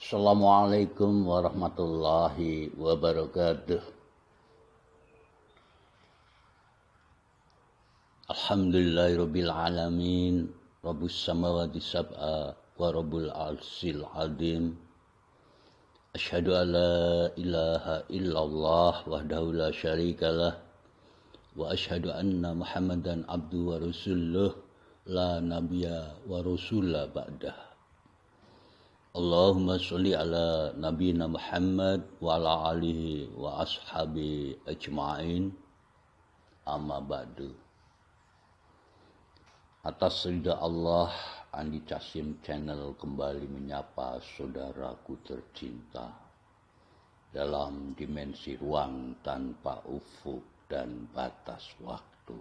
Assalamualaikum warahmatullahi wabarakatuh. Alhamdulillahirabbil alamin, rabbus samawati sab'a wa rabbul arsyil azim. Asyhadu an la ilaha illallah wahdahu la syarikalah wa asyhadu anna Muhammadan abduhu wa rasuluh la nabiyya wa rasula ba'dah. Allahumma sholli ala nabiyina Muhammad wa ala alihi wa ashabi ajma'in. Amma ba'du. Atas ridha Allah, Andi Casim Channel kembali menyapa saudaraku tercinta dalam dimensi ruang tanpa ufuk dan batas waktu.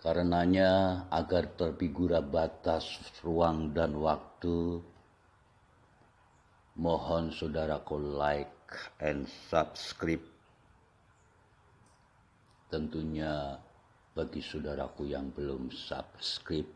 Karenanya, agar terfigura batas ruang dan waktu, mohon saudaraku like and subscribe. Tentunya bagi saudaraku yang belum subscribe,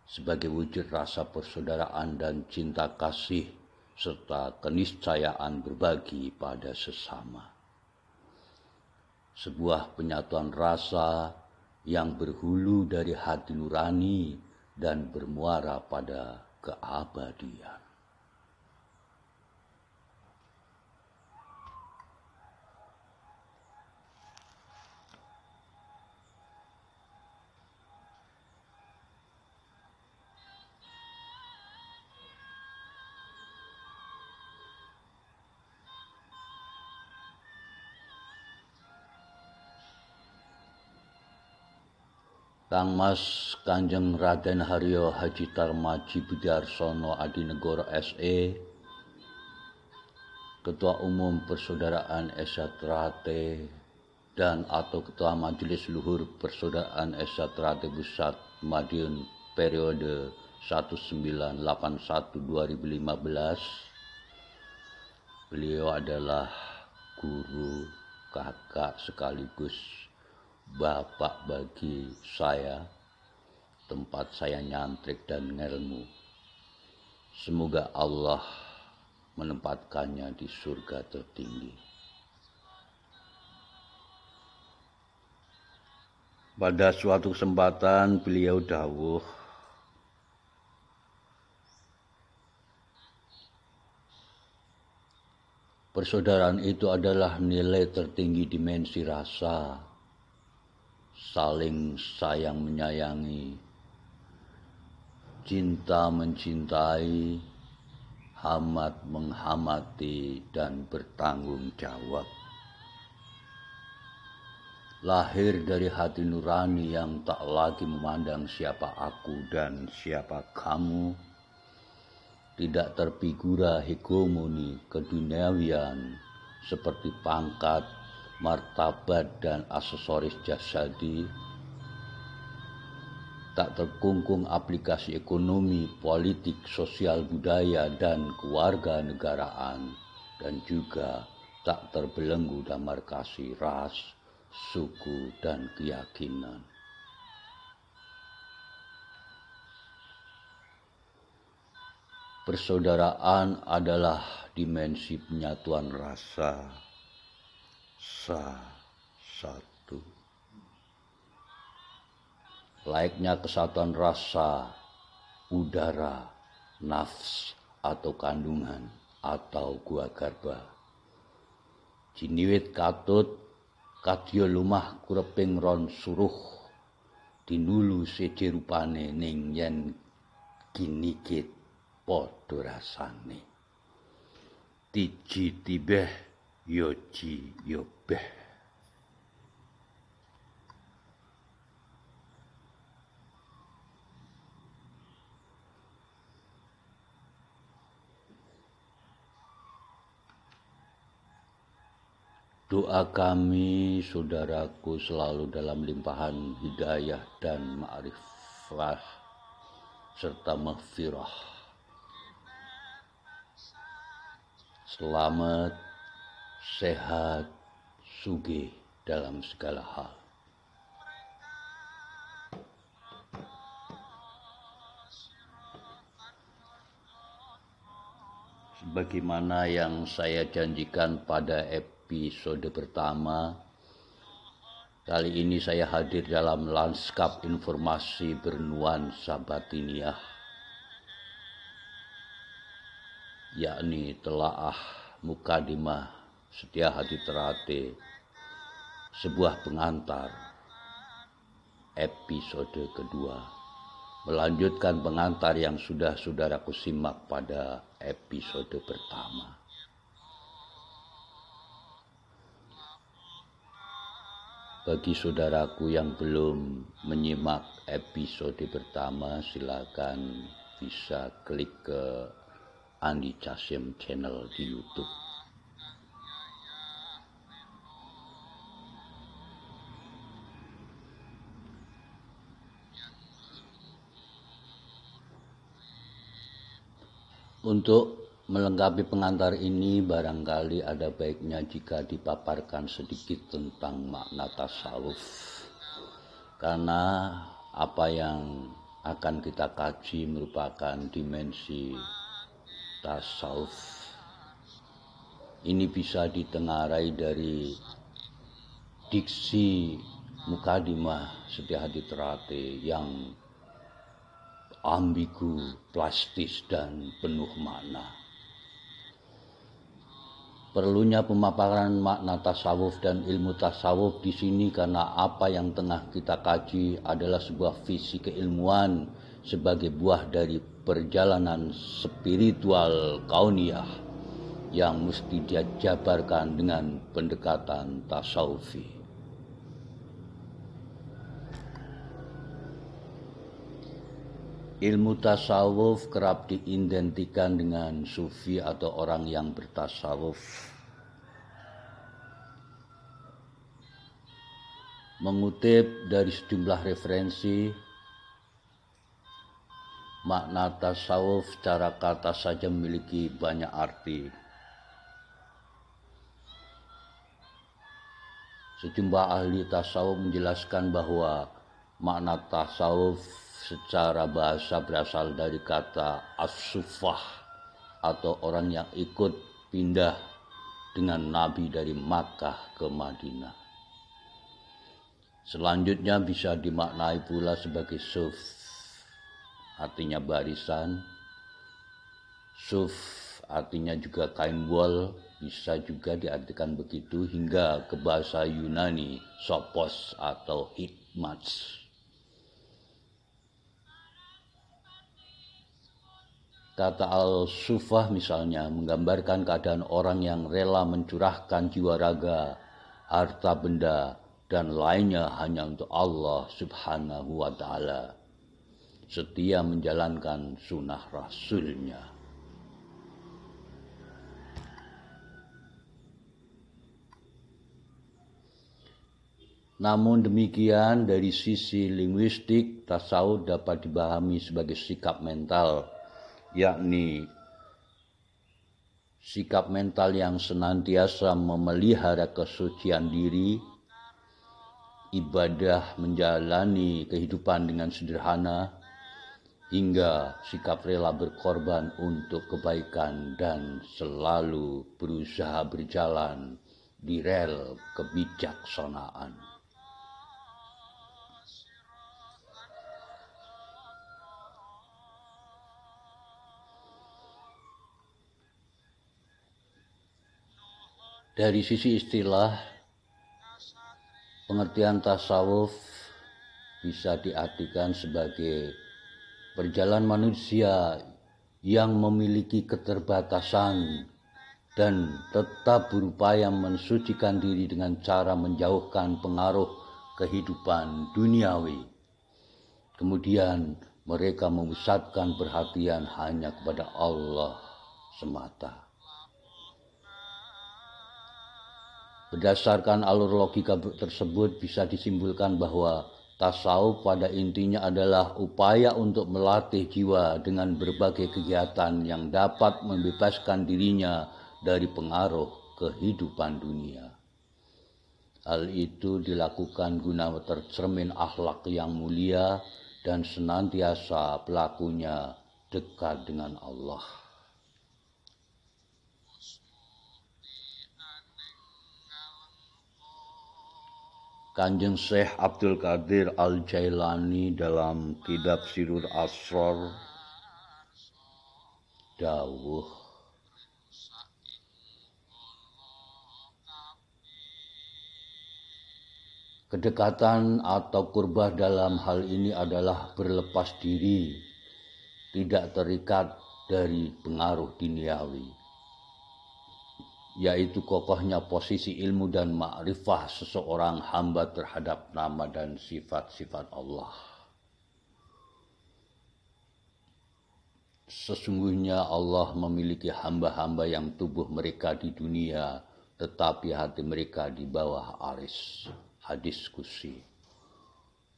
sebagai wujud rasa persaudaraan dan cinta kasih serta keniscayaan berbagi pada sesama. Sebuah penyatuan rasa yang berhulu dari hati nurani dan bermuara pada keabadian. Kang Mas Kanjeng Raden Haryo Haji Tarmaji Budiarsono Adinegoro SE, Ketua Umum Persaudaraan Esatrate dan atau Ketua Majelis Luhur Persaudaraan Esatrate Pusat Madiun periode 1981-2015. Beliau adalah guru, kakak sekaligus bapak bagi saya, tempat saya nyantrik dan ngelmu. Semoga Allah menempatkannya di surga tertinggi. Pada suatu kesempatan beliau dawuh, persaudaraan itu adalah nilai tertinggi dimensi rasa, saling sayang menyayangi, cinta mencintai, hamat menghamati, dan bertanggung jawab. Lahir dari hati nurani yang tak lagi memandang siapa aku dan siapa kamu, tidak terfigura hegemoni keduniawian seperti pangkat, martabat, dan aksesoris jasadi, tak terkungkung aplikasi ekonomi, politik, sosial, budaya, dan kewarganegaraan, dan juga tak terbelenggu dalam markasi ras, suku, dan keyakinan. Persaudaraan adalah dimensi penyatuan rasa satu. Layaknya kesatuan rasa, udara, nafs atau kandungan atau gua garba. Jiniwit katut kadya lumah kureping ron suruh, dinulu seje rupane ning yen ginikit padha rasane. Tiji tibeh yoji yobeh. Doa kami, saudaraku, selalu dalam limpahan hidayah dan ma'rifah serta maghfirah. Selamat, sehat, sugih dalam segala hal. Sebagaimana yang saya janjikan pada episode pertama, kali ini saya hadir dalam lanskap informasi bernuansa batiniah, yakni telaah mukadimah Setia Hati Terate, sebuah pengantar episode kedua. Melanjutkan pengantar yang sudah saudaraku simak pada episode pertama. Bagi saudaraku yang belum menyimak episode pertama, silakan bisa klik ke Andi Casim channel di YouTube. Untuk melengkapi pengantar ini, barangkali ada baiknya jika dipaparkan sedikit tentang makna tasawuf. Karena apa yang akan kita kaji merupakan dimensi tasawuf. Ini bisa ditengarai dari diksi mukadimah Setia Hati Terate yang ambigu, plastis, dan penuh makna. Perlunya pemaparan makna tasawuf dan ilmu tasawuf di sini karena apa yang tengah kita kaji adalah sebuah visi keilmuan sebagai buah dari perjalanan spiritual kauniyah yang mesti dijabarkan dengan pendekatan tasawufi. Ilmu tasawuf kerap diidentikan dengan sufi atau orang yang bertasawuf. Mengutip dari sejumlah referensi, makna tasawuf secara kata saja memiliki banyak arti. Sejumlah ahli tasawuf menjelaskan bahwa makna tasawuf secara bahasa berasal dari kata as-sufah atau orang yang ikut pindah dengan Nabi dari Makkah ke Madinah. Selanjutnya bisa dimaknai pula sebagai suf, artinya barisan. Suf artinya juga kain wol, bisa juga diartikan begitu hingga ke bahasa Yunani sopos atau hikmats. Kata al-sufah misalnya menggambarkan keadaan orang yang rela mencurahkan jiwa raga, harta benda, dan lainnya hanya untuk Allah subhanahu wa ta'ala, setia menjalankan sunnah Rasulnya. Namun demikian, dari sisi linguistik, tasawuf dapat dipahami sebagai sikap mental, yakni sikap mental yang senantiasa memelihara kesucian diri, ibadah, menjalani kehidupan dengan sederhana, hingga sikap rela berkorban untuk kebaikan dan selalu berusaha berjalan di rel kebijaksanaan. Dari sisi istilah, pengertian tasawuf bisa diartikan sebagai perjalanan manusia yang memiliki keterbatasan dan tetap berupaya mensucikan diri dengan cara menjauhkan pengaruh kehidupan duniawi. Kemudian mereka memusatkan perhatian hanya kepada Allah semata. Berdasarkan alur logika tersebut bisa disimpulkan bahwa tasawuf pada intinya adalah upaya untuk melatih jiwa dengan berbagai kegiatan yang dapat membebaskan dirinya dari pengaruh kehidupan dunia. Hal itu dilakukan guna tercermin akhlak yang mulia dan senantiasa pelakunya dekat dengan Allah. Kanjeng Syekh Abdul Qadir Al-Jailani dalam kitab Sirrul Asrar dawuh, kedekatan atau qurbah dalam hal ini adalah berlepas diri, tidak terikat dari pengaruh duniawi, yaitu kokohnya posisi ilmu dan ma'rifah seseorang hamba terhadap nama dan sifat-sifat Allah. Sesungguhnya Allah memiliki hamba-hamba yang tubuh mereka di dunia, tetapi hati mereka di bawah aris. Hadis Qudsi.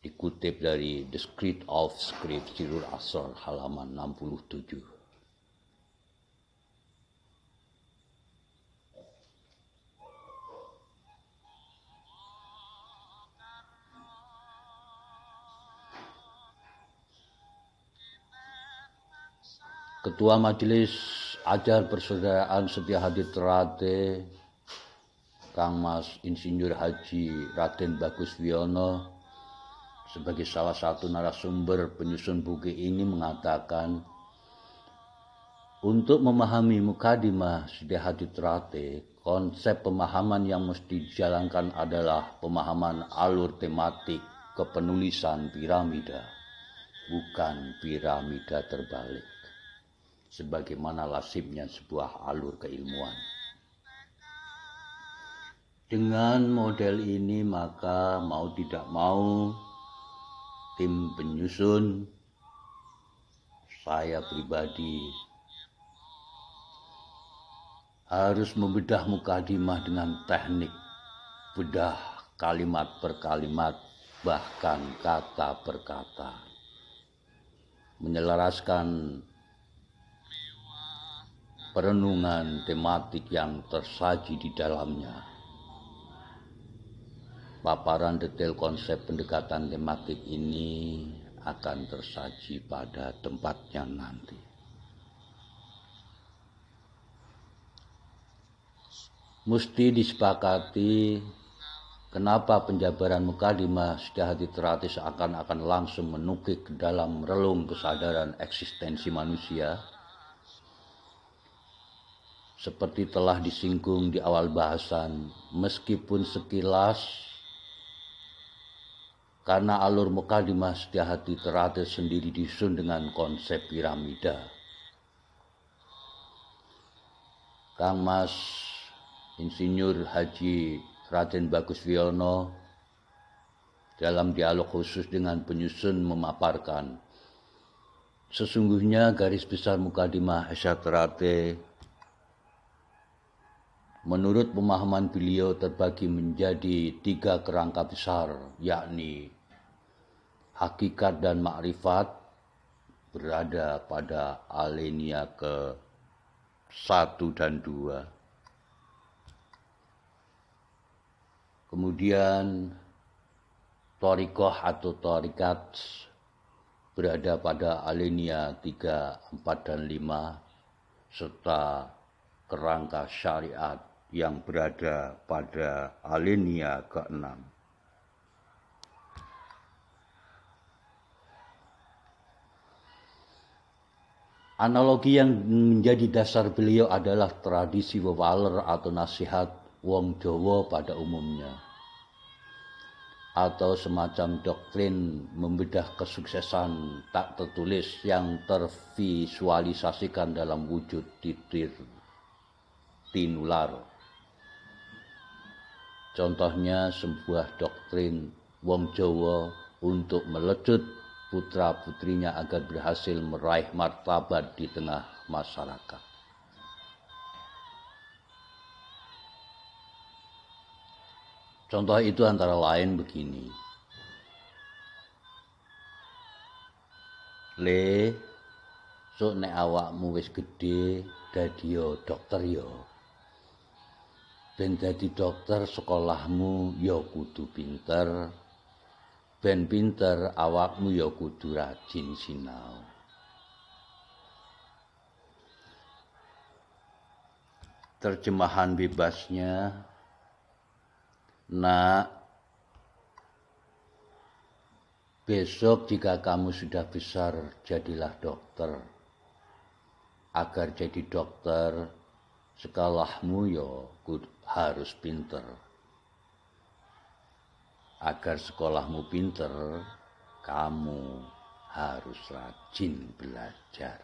Dikutip dari The Script of Script, Sirrul Asrar, halaman 67. Ketua Majelis Ajar Persaudaraan Setiahadi Ternate, Kang Mas Insinyur Haji Raden Bagus Wiono, sebagai salah satu narasumber penyusun buku ini mengatakan, untuk memahami Mukadimah Setiahadi Ternate, konsep pemahaman yang mesti dijalankan adalah pemahaman alur tematik kepenulisan piramida, bukan piramida terbalik, sebagaimana lazimnya sebuah alur keilmuan. Dengan model ini maka mau tidak mau tim penyusun, saya pribadi, harus membedah Mukadimah dengan teknik bedah kalimat per kalimat, bahkan kata per kata, menyelaraskan perenungan tematik yang tersaji di dalamnya. Paparan detail konsep pendekatan tematik ini akan tersaji pada tempatnya nanti. Mesti disepakati kenapa penjabaran Mukadimah Setiahadi Ternate seakan-akan langsung menukik ke dalam relung kesadaran eksistensi manusia, seperti telah disinggung di awal bahasan, meskipun sekilas, karena alur Mukadimah Setiahadi Ternate sendiri disusun dengan konsep piramida. Kang Mas Insinyur Haji Raden Bagus Wiono dalam dialog khusus dengan penyusun memaparkan, sesungguhnya garis besar Mukadimah Setiahadi Ternate menurut pemahaman beliau terbagi menjadi 3 kerangka besar, yakni hakikat dan makrifat berada pada alinea ke 1 dan 2. Kemudian thorikoh atau thorikat berada pada alinea 3, 4, dan 5, serta kerangka syariat yang berada pada alinea ke-6. Analogi yang menjadi dasar beliau adalah tradisi wewaler atau nasihat wong Jawa pada umumnya, atau semacam doktrin membedah kesuksesan tak tertulis yang tervisualisasikan dalam wujud titir tinular. Contohnya sebuah doktrin wong Jawa untuk melecut putra-putrinya agar berhasil meraih martabat di tengah masyarakat. Contoh itu antara lain begini. Le, sok nek awakmu wis gedhe dadi dokter ya. Ben dadi dokter sekolahmu ya kudu pinter. Ben pinter awakmu ya kudu rajin sinau. Terjemahan bebasnya, nak, Besok jika kamu sudah besar, jadilah dokter. Agar jadi dokter, sekolahmu harus pinter. Agar sekolahmu pinter, kamu harus rajin belajar.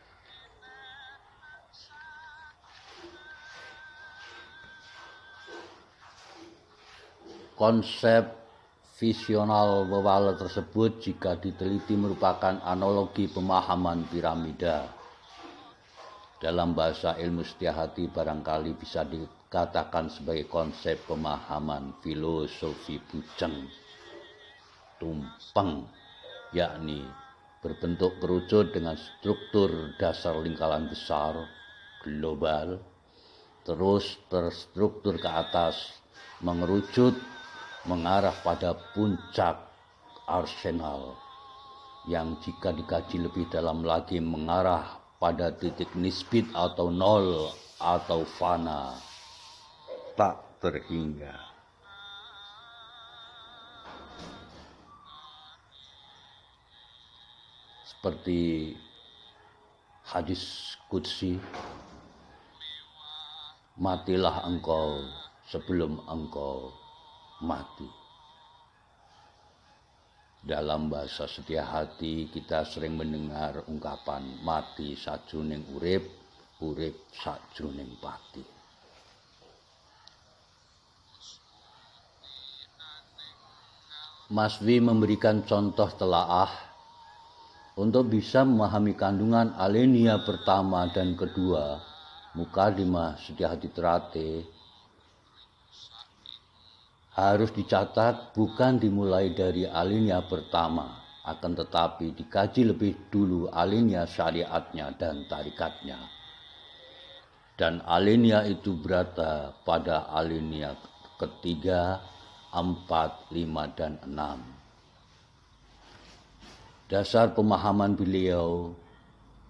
Konsep visional Wewale tersebut jika diteliti merupakan analogi pemahaman piramida. Dalam bahasa ilmu setia hati barangkali bisa dikatakan sebagai konsep pemahaman filosofi bujang tumpeng, yakni berbentuk kerucut dengan struktur dasar lingkaran besar, global, terus terstruktur ke atas, mengerucut, mengarah pada puncak arsenal yang jika dikaji lebih dalam lagi mengarah pada titik nisbit atau nol atau fana tak terhingga. Seperti hadis qudsi, matilah engkau sebelum engkau mati. Dalam bahasa setia hati kita sering mendengar ungkapan mati sajroning urip, urip sajroning pati. Mas Wi memberikan contoh telaah untuk bisa memahami kandungan alinea pertama dan kedua Mukadimah Setia Hati Terate. Harus dicatat bukan dimulai dari alinea pertama, akan tetapi dikaji lebih dulu alinea syariatnya dan tarikatnya. Dan alinea itu berada pada alinea ketiga, 4, 5, dan 6. Dasar pemahaman beliau,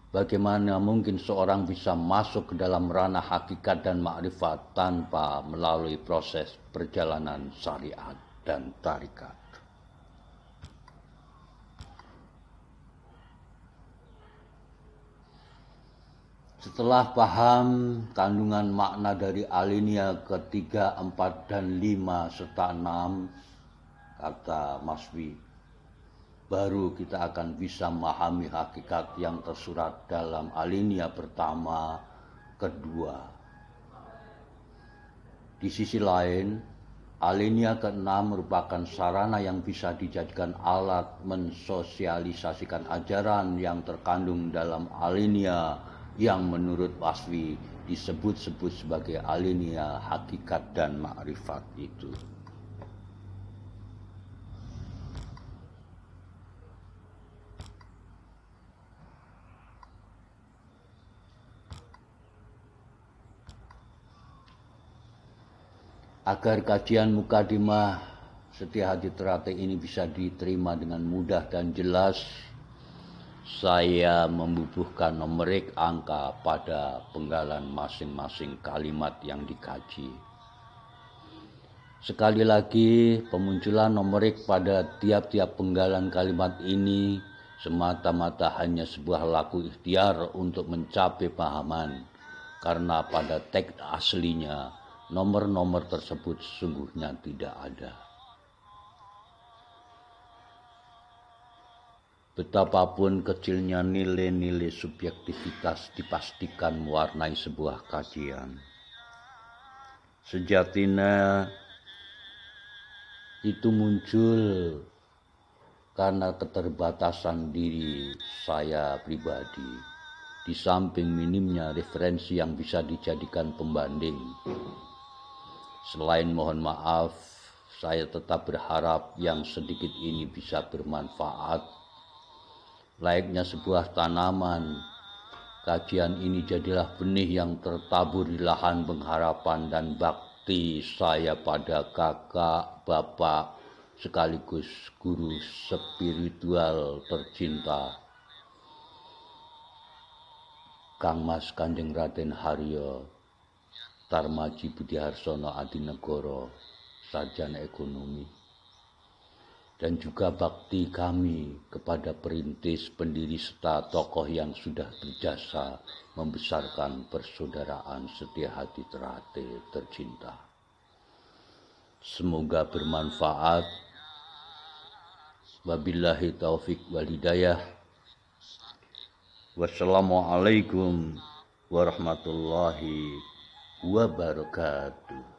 bagaimana mungkin seorang bisa masuk ke dalam ranah hakikat dan makrifat tanpa melalui proses perjalanan syariat dan tarikat. Setelah paham kandungan makna dari alinea ketiga, 4, dan 5 serta 6, kata Mas Wi, baru kita akan bisa memahami hakikat yang tersurat dalam alinea pertama, kedua. Di sisi lain, alinea ke-6 merupakan sarana yang bisa dijadikan alat mensosialisasikan ajaran yang terkandung dalam alinea yang menurut Waswi disebut-sebut sebagai alinea hakikat dan makrifat itu. Agar kajian Mukadimah Setia Hati Terate ini bisa diterima dengan mudah dan jelas, saya membubuhkan numerik angka pada penggalan masing-masing kalimat yang dikaji. Sekali lagi, pemunculan numerik pada tiap-tiap penggalan kalimat ini semata-mata hanya sebuah laku ikhtiar untuk mencapai pahaman, karena pada teks aslinya nomor-nomor tersebut sesungguhnya tidak ada. Betapapun kecilnya nilai-nilai subjektivitas dipastikan mewarnai sebuah kajian, sejatinya itu muncul karena keterbatasan diri saya pribadi, di samping minimnya referensi yang bisa dijadikan pembanding. Selain mohon maaf, saya tetap berharap yang sedikit ini bisa bermanfaat. Layaknya sebuah tanaman, kajian ini jadilah benih yang tertabur di lahan pengharapan dan bakti saya pada kakak, bapak, sekaligus guru spiritual tercinta, Kang Mas Kanjeng Raden Haryo Tarmaji Budiharsono Adinegoro, sarjana ekonomi. dan juga bakti kami kepada perintis, pendiri serta tokoh yang sudah berjasa membesarkan persaudaraan Setia Hati Ternate tercinta. Semoga bermanfaat. Wabillahi taufik wal hidayah. Wassalamualaikum warahmatullahi wabarakatuh.